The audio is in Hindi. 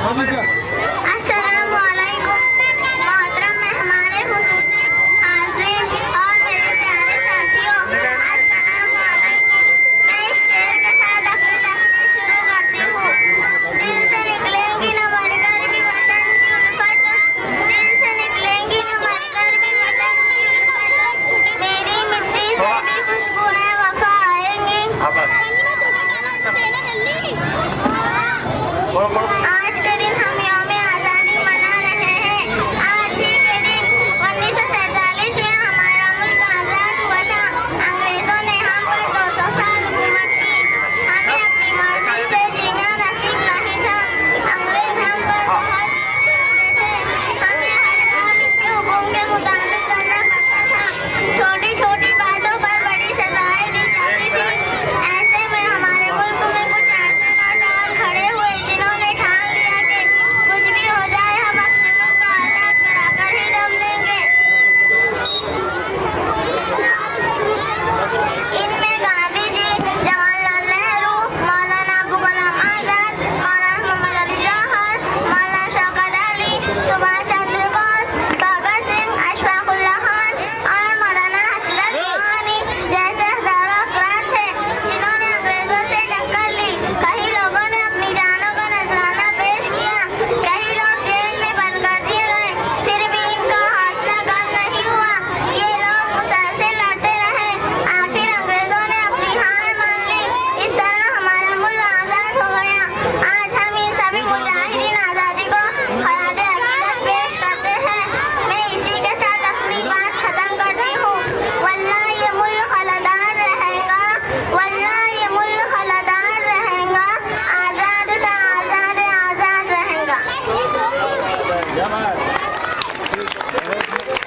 अस्सलामुअलैकुम मोहतरम मेहमाने खुसूसी हाज़िर और मेरे प्यारे साथियों, अस्सलामुअलैकुम। मैं इस शेर के साथ अपनी तकरीर शुरू करती हूँ। दिल से निकलेंगी न मरकर भी वतन की उल्फत, दिल से निकलेंगी न मरकर भी वतन की उल्फत, मेरी मिट्टी से भी खुशबू है वफा आएंगी। आज के दिन हम यौम आज़ादी मना रहे हैं। आज ही के दिन 1947 में हमारा मुल्क आज़ाद हुआ था। अंग्रेजों ने हम पर 200 साल हुकूमत की। हमें अपनी मर्जी से जीना नसीब नहीं था। अंग्रेज हम पर बहुत जुल्म करते थे। हमें हर काम इनके हुक्म के मुताबिक करना पड़ता था। छोटी छोटी बातों पर बड़ी सजाएं दी जाती थी। ऐसे में हमारे मुल्क में कुछ ऐसे नौजवान खड़े हुए जिन्होंने ठान लिया कि कुछ भी हो जाए हम अपने मुल्क को आजाद कराकर ही दम लेंगे। इनमें गांधी जी, जवाहरलाल नेहरू, मौलाना अबू कलाम आजाद, मौलाना मोहम्मद अली जौहर, मौलाना शौकत अली, सुभाष चंद्र बोस, भगत सिंह, अशफाकुल्लाह खान और मौलाना हजरत मोहानी जैसे हजारों अफराद थे जिन्होंने अंग्रेजों से टक्कर ली। कई लोगों ने अपनी जानों का नजराना पेश किया, कई लोग जेल में बंद कर दिए गए, फिर भी इनका हौसला कम नहीं हुआ। ये लोग मुसलसल लड़ते रहे। आखिर अंग्रेजों ने अपनी हार मान ली। इस तरह हमारा मुल्क आजाद हो गया। आज हम इन सभी मुजाहिदीन आजादी को खराज अकीदत पेश करते हैं। मैं इसी के साथ अपनी बात खत्म करती हूँ। वल्लाह ये मुल्क हलादार रहेगा, वल्लाह ये मुल्क हलादार रहेगा, आजाद था आजाद आजाद रहेगा।